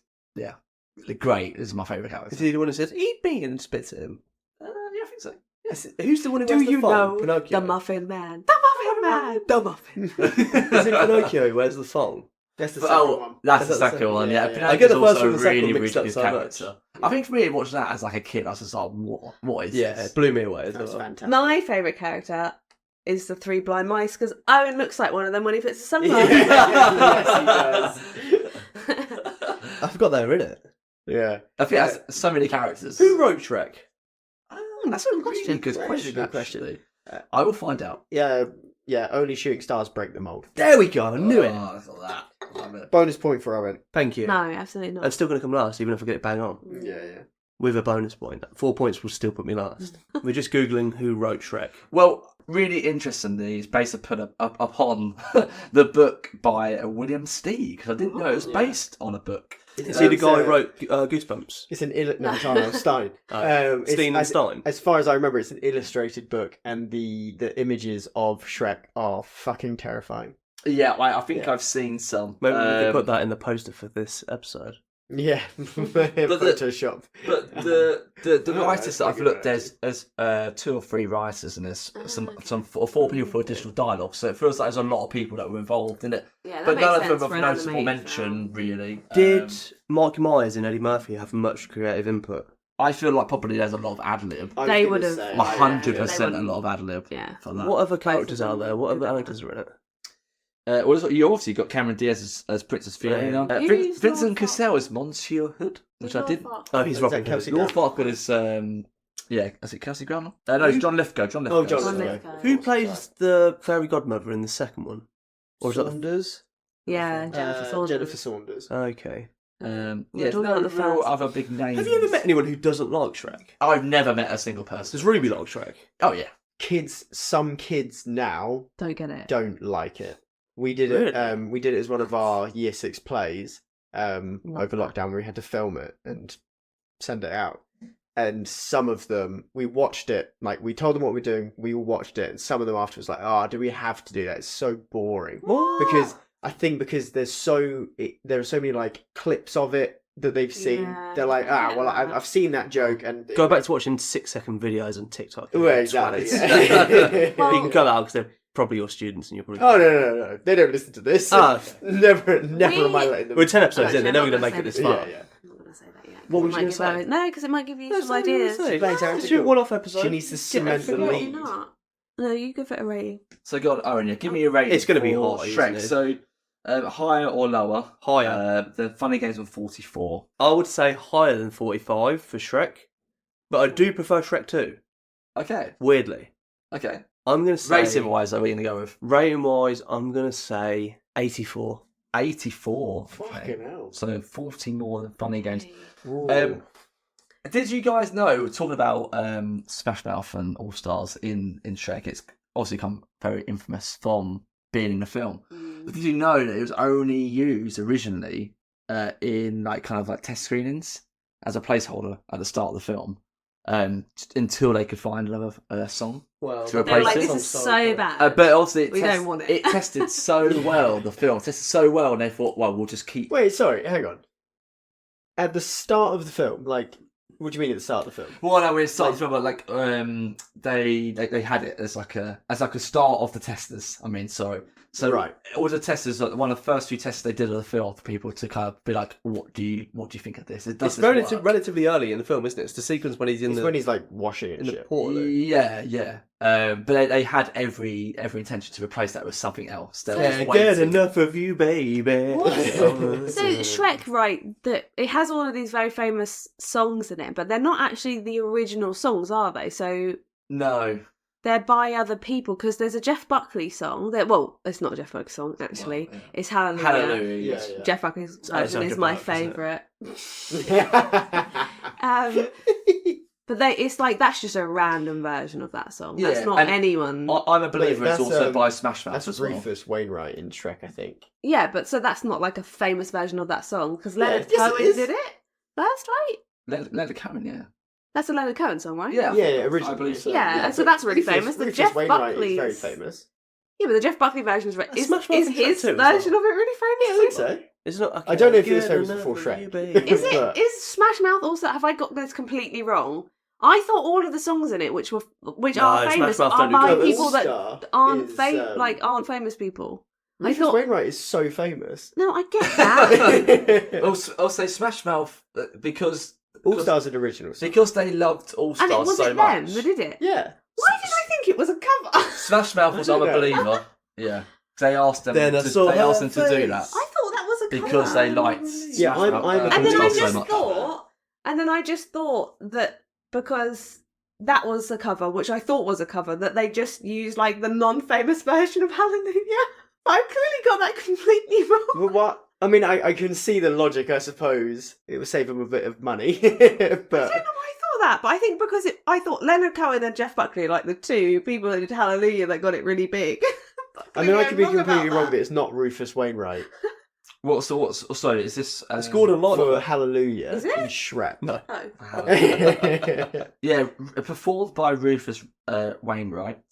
great. This is my favourite character. Is he the one who says, eat me and spits at him? Yeah, I think so. Yes. Who's the one who Do wears the you phone? know Pinocchio. the Muffin Man? The Muffin Man! The Muffin. Is it Pinocchio who wears the phone? That's the But, second one. that's the Is that the second second? one. Yeah, Yeah, yeah. I get the Pinocchio's first one and also the second really, one really mixed up good so character. I think for me, watching that as like a kid, I was just like, what is Yeah, this? it blew me away as That's well. fantastic. My favourite character is the three blind mice, because Owen looks like one of them when he puts the sunglasses Yes, he does. I forgot they were in it. Yeah. I think that's so many characters. Who wrote Shrek? That's a really good Very question. good question. Actually. I will find out. Yeah. Yeah. Only shooting stars break the mold. There we go, I knew it. Oh, that's not that. Love it. Bonus point for Owen. Thank you. No, absolutely not. I'm still going to come last, even if I get it bang on. Yeah. Yeah. With a bonus point. 4 points will still put me last. We're just Googling who wrote Shrek. Well, really interestingly, it's based upon the book by William Steig, because I didn't know it was based on a book. Is he the guy who wrote Goosebumps? It's an Stein. It's- Steen and Stein. As far as I remember, it's an illustrated book, and the images of Shrek are fucking terrifying. Yeah, I think I've seen some. Maybe we could put that in the poster for this episode. Yeah, Photoshop. But the Oh, writers that's that I've pretty looked, good. there's 2 or 3 writers, and there's some 4 people for additional dialogue. So it feels like there's a lot of people that were involved in it. Yeah, that But makes none of sense them for have an noticeable animated mention, really. Did Mike Myers and Eddie Murphy have much creative input? I feel like probably there's a lot of ad lib. I was They gonna would have- say, 100% they a would- lot of ad lib Yeah. for that. What other Both characters of are them there? What did other that. actors are in it? You obviously got Cameron Diaz as Princess Fiona. Who's Vincent Lord Cassell as Monsieur Hood, which I didn't. Oh, he's Is Robin that Kelsey Hood. Lord Farquaad is is it Kelsey Grammer? No, it's John Lithgow. John Lithgow. Oh, John John Lithgow. Lithgow. Who plays the fairy godmother in the second one? Or is that Saunders? Yeah, Jennifer Saunders. Jennifer Saunders. Okay. Yeah, We're talking no about the real first. other big names. Have you ever met anyone who doesn't like Shrek? I've never met a single person. Does Ruby like Shrek? Oh yeah. Some kids now Don't get it. don't like it. We did it. We did it as one of our Year 6 plays over lockdown, where we had to film it and send it out. And some of them, we watched it. Like, we told them what we're doing. We all watched it, and some of them afterwards, like, do we have to do that? It's so boring. What? Because I think there are so many like clips of it that they've seen. Yeah, They're like, well, I've seen that joke, and Go back to watching 6-second videos on TikTok. Well, exactly. You can cut out because they're probably your students and you're probably... Oh no! They don't listen to this. Ah. Never am I letting them. We're 10 episodes in, Actually, they're never I'm going to not make it gonna this say far. Yeah. I'm not going to say that yet. What It was you might gonna give say? Owen- No, because it might give you That's some what I'm gonna ideas. say. Thanks, Aaron. Let's do a one-off episode. She needs to Get cement the everything lead. right. Not. No, you give it a rating. So go on, Owen. Yeah, give me a rating. It's gonna be for high, Shrek. isn't it? So higher or lower? Higher. The funny games on 44. I would say higher than 45 for Shrek, but I do prefer Shrek 2, Okay. weirdly. Okay. I'm going to say... Rating wise, are we going to go with Rating-wise, I'm going to say 84. 84? Fucking hell. So 40 more than funny games. Ooh. Did you guys know, talking about Smash Mouth and All Stars in Shrek, it's obviously become very infamous from being in the film. But did you know that it was only used originally in like kind of like test screenings as a placeholder at the start of the film until they could find another song Well, to They're replace like, it? this is so bad. But also We don't want it. it tested so well, the film tested so well, and they thought, well, we'll just keep... Wait, sorry, hang on. At the start of the film, like, what do you mean at the start of the film? Well, no, it's starting to remember, like, they had it as like a start of the testers. I mean, sorry. So Right. it was a testers, like one of the first few tests they did of the film for people to kind of be like, what do you think of this? It's relatively early in the film, isn't it? It's the sequence when he's It's when he's like washing it in and the shit. portal. Yeah. But they had every intention to replace that with something else. They were just Can't waiting. get enough of you, baby. So Shrek, right? That it has all of these very famous songs in it, but they're not actually the original songs, are they? So No. they're by other people because there's a Jeff Buckley song. Well, it's not a Jeff Buckley song actually. Well, yeah. It's Hallelujah. Hallelujah. Yeah, Yes. yeah. Jeff Buckley's version Alexander is my Burke, isn't it? favourite. But it's like that's just a random version of that song. Yeah, That's not and anyone. I'm a believer it's That's, also by Smash Mouth That's as well. Rufus Wainwright in Shrek, I think. Yeah, but so that's not like a famous version of that song because Yeah, Leonard yes, it Cohen is. did it first, right? Let it come in, yeah. That's a Leonard Cohen song, right? Yeah. Yeah, originally. I believe so. Yeah, so that's really famous. The Rufus Jeff Wainwright Buckley's is very famous. Yeah, but the Jeff Buckley version is Smash Mouth is in his Shrek 2 as version well. of it really famous? I think so. It's not, I don't know if it was can't famous get before enough of Shrek. you, baby. Is it? But- Is Smash Mouth also? Have I got this completely wrong? I thought all of the songs in it, which are Smash famous, Mouth are don't do by covers. people that All-Star aren't is, aren't famous people. Rufus I thought. Wainwright is so famous. No, I get that. I'll say Smash Mouth because All Stars are original. because they loved All And Stars was so it much. them that did it? Yeah. Why did I think it was a cover? Smash Mouth was I I'm a don't know. believer. Yeah, they asked them. Then I saw They asked them her to do face. that I thought that was a cover. because they liked. Yeah, Smash Mouth, I'm a And then I All so just much. thought, that because that was a cover, which I thought was a cover, that they just used like the non-famous version of Hallelujah. I clearly got that completely wrong. But what? I mean, I can see the logic, I suppose. It would save them a bit of money. I but don't know why I thought that, but I think because I thought Leonard Cohen and Jeff Buckley are like the two people who did Hallelujah that got it really big. I mean, I could be Clearly I'm completely about wrong, that. but it's not Rufus Wainwright. Sorry, is this? It's Gordon For Lightfoot. Hallelujah Is it? in Shrek. No. Oh. Yeah, performed by Rufus Wainwright.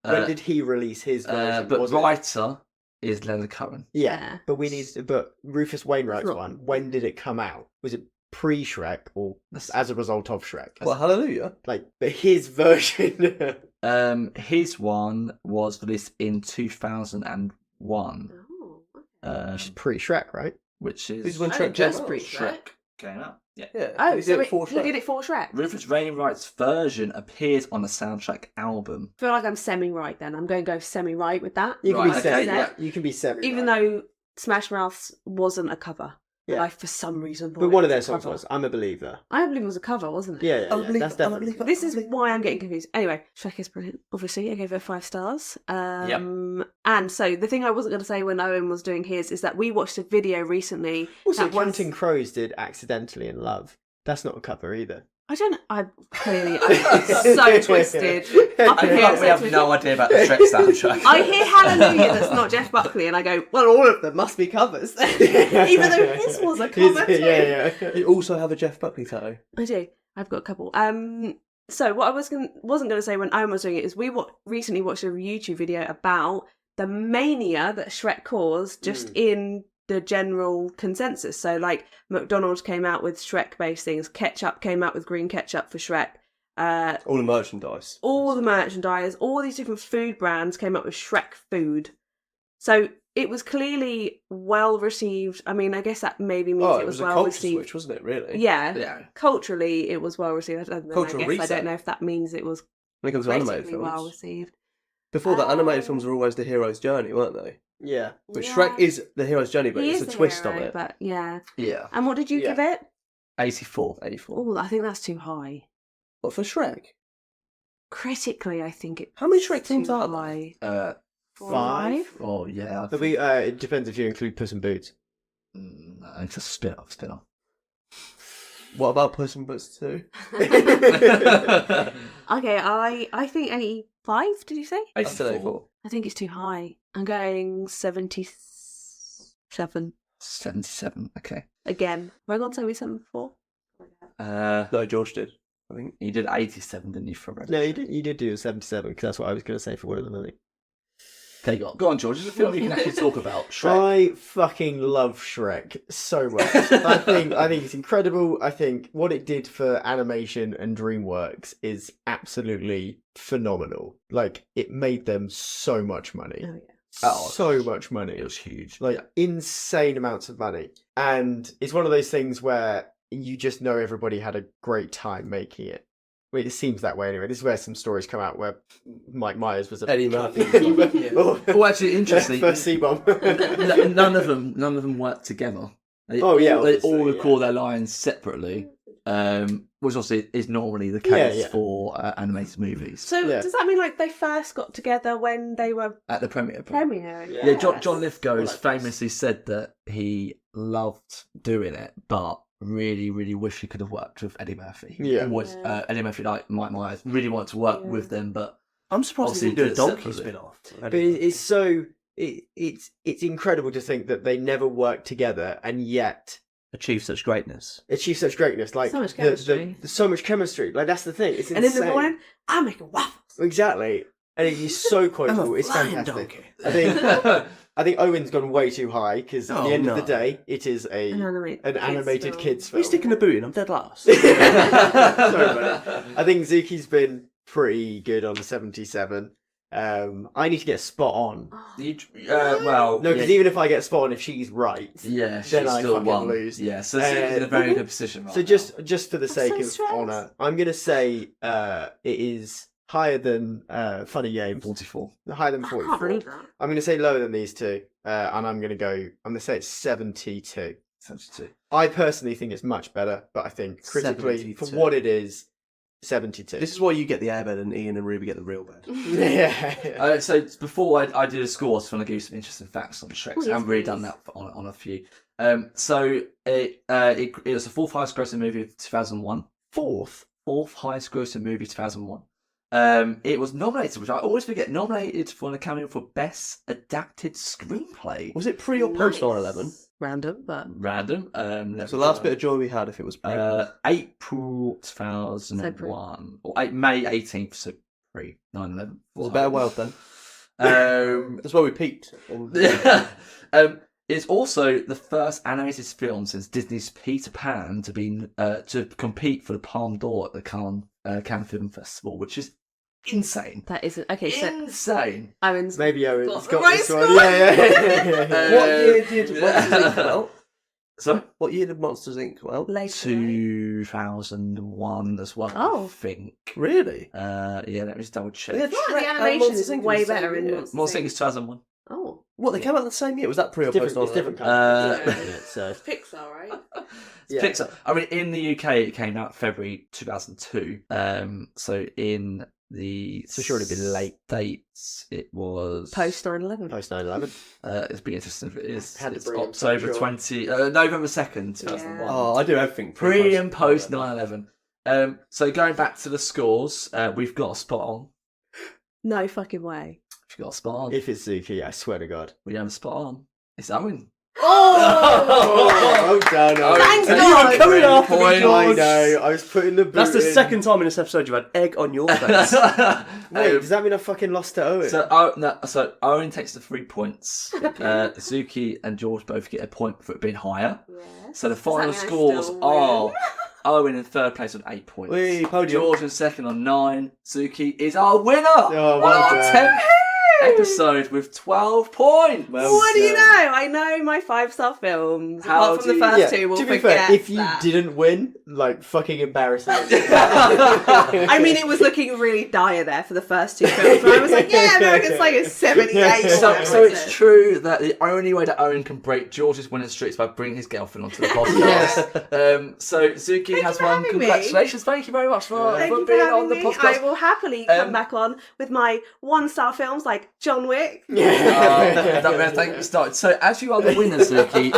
When did he release his version? But was it? writer is Leonard Cohen. Yeah, but but Rufus Wainwright's Right. one, when did it come out? Was it pre-Shrek or as a result of Shrek? Well, Hallelujah. Like, but his version. His one was released in 2001, Oh, okay. Which is pre-Shrek, right? which is This is when Oh, Shrek just came out. pre-Shrek. came out. Yeah. Oh, he so did it for he Shrek. did it for Shrek. Rufus Wainwright's version appears on the soundtrack album. I feel like I'm semi-right then. I'm going to go semi-right with that. You can Right, be okay, semi. yeah. You can be semi. Even though Smash Mouth's wasn't a cover. Yeah. I, for some reason, thought But one it of their was a songs cover. was "I'm a Believer." I believe it was a cover, wasn't it? Yeah, that's definitely. This is why I'm getting confused. Anyway, Shrek is brilliant. Obviously, I gave it 5 stars. And so the thing I wasn't going to say when Owen was doing his is that we watched a video recently. Also, that was- Counting Crows did "Accidentally in Love." That's not a cover either. I don't know. I'm so twisted. I feel like we have no idea about the Shrek soundtrack. I hear Hallelujah that's not Jeff Buckley, and I go, well, all of them must be covers. Even though his was a cover too. Yeah. You also have a Jeff Buckley tattoo. I do. I've got a couple. So what I wasn't going to say when Owen was doing it is we recently watched a YouTube video about the mania that Shrek caused just in the general consensus. So like McDonald's came out with Shrek-based things. Ketchup came out with green ketchup for Shrek. All the merchandise. All the merchandise, all these different food brands came up with Shrek food. So it was clearly well received. I mean, I guess that maybe means it was a well culture received. switch, wasn't it? Really? Yeah. Culturally, it was well received. I Cultural guess I reset. don't know if that means it was When it comes to animated critically films. well received. Before that, animated films were always the hero's journey, weren't they? Yeah. But Yeah. Shrek is the hero's journey, but He it's is a the twist hero, on it. But yeah. Yeah. And what did you Yeah. give it? 84. 84. Oh, I think that's too high. What, for Shrek? Critically, I think it's How many Shrek films too are there? high. 5? Oh, yeah. There'll be, it depends if you include Puss in Boots. It's a spin-off. What about Puss in Boots 2? Okay, I think 85, did you say? 84. I think it's too high. I'm going 77. 77, okay. Again. Have I got 77 before? No, George did, I think. You did 87, didn't you, for Red? No, you did do a 77 because that's what I was going to say for one of them. I think. Okay, go on, George. It's a film you can actually talk about. Shrek. I fucking love Shrek so much. I think it's incredible. I think what it did for animation and DreamWorks is absolutely phenomenal. Like, it made them so much money. Oh, yeah. So much money. It was huge. Like, insane amounts of money. And it's one of those things where you just know everybody had a great time making it. Well, it seems that way anyway. This is where some stories come out where Mike Myers was a Eddie Murphy. Oh, actually, interesting. First C-bomb. none of them work together. They Oh, yeah, all, they all obviously, record their lines separately, which obviously is normally the case Yeah. for animated movies. So Yeah. does that mean like they first got together when they were At the premiere, premiering? yeah, John Lithgow has Like famously said that he loved doing it, but really, really wish he could have worked with Eddie Murphy. Yeah. Eddie Murphy, like Mike Myers, really wanted to work with them, but I'm surprised they Obviously didn't do a did it Donkey separately. spin-off. But it's so it's incredible to think that they never worked together and yet Achieve such greatness. achieve such greatness. Like So much chemistry. there's so much chemistry. Like that's the thing. It's And insane. in the morning, I'm making waffles. Exactly, and it's so quotable. It's fantastic. I think Owen's gone way too high because at the end of the day, it is An animated kids Are you film. sticking the boot in? I'm dead last. Sorry, buddy. I think Zuki's been pretty good on the 77. I need to get spot on. well, No, because even if I get spot on, if she's right, yeah, she's then I still fucking won. lose. Yeah, so she's in a very good position right So now. just for the I'm sake so of stressed. honour, I'm gonna say it is higher than Funny Games, 44. higher than I can't 44. believe that. I'm gonna say lower than these two, and I'm gonna say it's 72. 72. I personally think it's much better, but I think critically for 72. what it is, 72. This is why you get the airbed and Ian and Ruby get the real bed. yeah. So before I do the score, I just want to give you some interesting facts on Shrek. Oh, yes, I've really please. done that on a few. So it was the fourth highest grossing movie of 2001. Fourth. Fourth highest grossing movie of 2001. It was nominated, which I always forget, nominated for an Academy for Best Adapted Screenplay. Was it pre or post Nice. 9/11? Random, but Random. It's the last bit of joy we had if it was pre. April 2001 or May 18th, so pre 9/11. it was a better world then. Um, That's where we peaked. And- it's also the first animated film since Disney's Peter Pan to be to compete for the Palme d'Or at the Cannes Film Festival, which is insane. that isn't okay. So Insane. Owen's Maybe Owen's got got the right this one. score. Yeah. What year did What's His Name come out? So What year did Monsters Inc. come out? Later. 2001 as well. Oh. I think. Really? Yeah, let me just double check. Yeah, The Shrek and animation Monsters is Inc. was way the same better in year. Monsters Monsters Inc. Inc. is 2001. Oh. What, they came out the same year? Was that pre or post? It's different Uh, countries, isn't it? So Pixar, right? yeah. Pixar. I mean, in the UK, it came out February 2002. So in the So surely it'd be late. States, it was Post 9/11. Post 9/11. It's been interesting if it is. Had to It's bring up October some 20, November 2nd, 2001. Yeah. Oh, I do everything Pre and post 9/11. So going back to the scores, we've got a spot on. No fucking way. We've got a spot on. If it's Zuky, I swear to God. We have a spot on. It's Owen. Oh, well done. Owen. Thank You God. were coming after me, I George. know. I was putting the boot That's the in. second time in this episode you've had egg on your face. Wait, does that mean I fucking lost to Owen? So Owen takes the 3 points. Zuki and George both get a point for it being higher. Yes. So the Does final that mean I scores still are win? Owen in third place on 8 points. Whee, podium. George in second on 9. Zuki is our winner Oh, on well our done. 10th episode with 12 points. What do you know? I know my 5-star films. How Apart from the do first Yeah, two, we'll to be forget fair, if you that. didn't win, like, fucking embarrassing. I mean, it was looking really dire there for the first two films. But I was like, yeah, American Psycho is 78. So it's true that the only way that Owen can break George's winning streak is by bringing his girlfriend onto the podcast. So Zuki has for won. having me. Congratulations. Thank you very much for, Thank for you for being having on the me. podcast. I will happily come Um, back on with my 1-star films like John Wick. Thank you, start. So, as you are the winner, Zuki,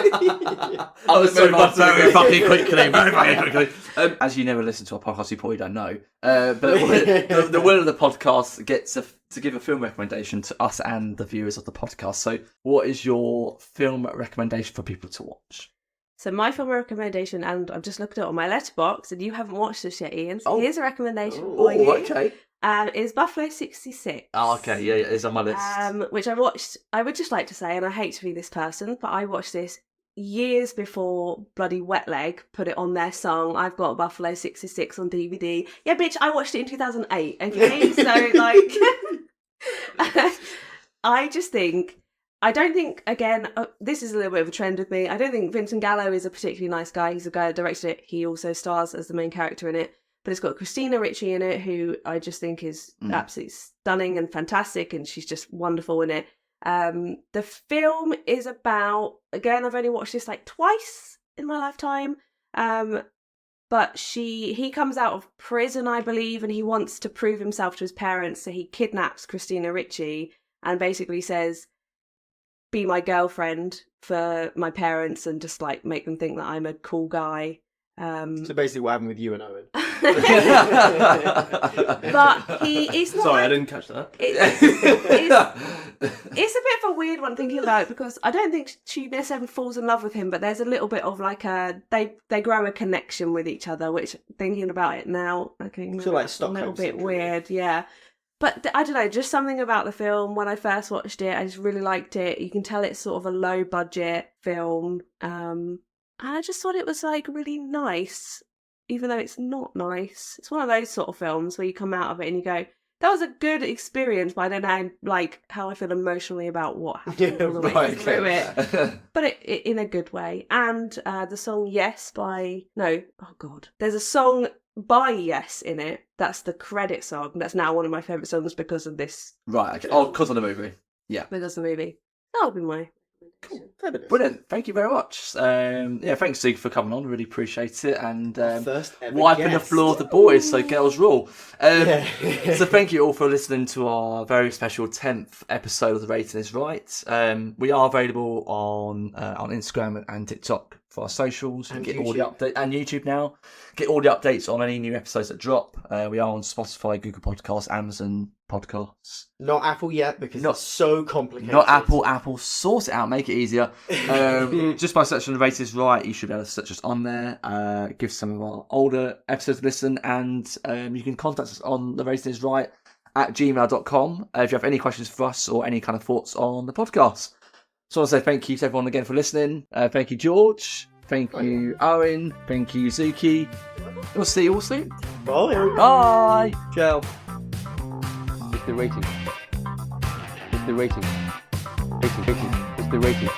I'll Let's move move on on to very the- fucking quickly. Very fucking quickly. As you never listen to our podcast, you probably don't know. But the winner of the podcast gets to give a film recommendation to us and the viewers of the podcast. So, what is your film recommendation for people to watch? So my film recommendation, and I've just looked at it on my Letterboxd, and you haven't watched this yet, Ian. So Oh. here's a recommendation Oh, for you. okay. Is Buffalo 66. Oh, okay. Yeah, it's on my list. Which I watched. I would just like to say, and I hate to be this person, but I watched this years before bloody Wet Leg put it on their song. I've got Buffalo 66 on DVD. Yeah, bitch, I watched it in 2008. Okay, so like, I just think. I don't think, again, this is a little bit of a trend with me. I don't think Vincent Gallo is a particularly nice guy. He's the guy that directed it. He also stars as the main character in it. But it's got Christina Ricci in it, who I just think is absolutely stunning and fantastic, and she's just wonderful in it. The film is about, again, I've only watched this like twice in my lifetime, but he comes out of prison, I believe, and he wants to prove himself to his parents, so he kidnaps Christina Ricci and basically says, be my girlfriend for my parents and just like make them think that I'm a cool guy. So basically what happened with you and Owen. But it's not. Sorry, I like- didn't catch that. It's a bit of a weird one thinking about it, because I don't think she necessarily falls in love with him, but there's a little bit of like they grow a connection with each other, which thinking about it now, okay, So, like, a Stockholm little bit syndrome. weird, yeah. But I don't know, just something about the film. When I first watched it, I just really liked it. You can tell it's sort of a low budget film, and I just thought it was like really nice, even though it's not nice. It's one of those sort of films where you come out of it and you go, that was a good experience, but I don't know like how I feel emotionally about what happened all the way through it. But it in a good way. And the song Yes there's a song by Yes in it. That's the credit song. That's now one of my favourite songs because of this, Right, okay. Oh, because of the movie. because of the movie. That would be my recommendation. Brilliant. Thank you very much. Thanks, Zig, for coming on. Really appreciate it. And First ever wiping the guest. floor of the boys, so girls rule. Yeah. So thank you all for listening to our very special 10th episode of The Rating Is Right. We are available on Instagram and TikTok for our socials. And Get all the updates, and YouTube now. Get all the updates on any new episodes that drop. We are on Spotify, Google Podcasts, Amazon Podcasts. Not Apple yet, because Not- it's so complicated. Not Apple. Sort it out. Make it easier. Just by searching The Rating Is Right, you should be able to search us on there. Give some of our older episodes a listen, and you can contact us on The Rating Is Right at gmail.com if you have any questions for us or any kind of thoughts on the podcast. So I want to say thank you to everyone again for listening. Thank you, George. Thank you, Owen. Thank you, Zuki. We'll see you all soon. Bye. Bye. Ciao. It's the rating. It's the rating. Rating. It's the rating.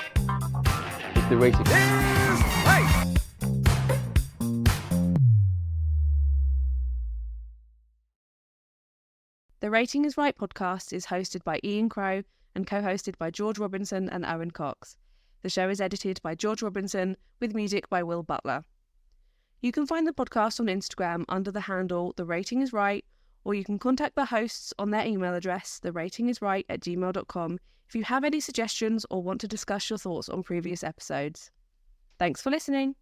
It's the rating. The Rating is Right podcast is hosted by Ian Crow and co-hosted by George Robinson and Owen Cox. The show is edited by George Robinson with music by Will Butler. You can find the podcast on Instagram under the handle The Rating is Right, or you can contact the hosts on their email address, theratingisright@gmail.com, if you have any suggestions or want to discuss your thoughts on previous episodes. Thanks for listening.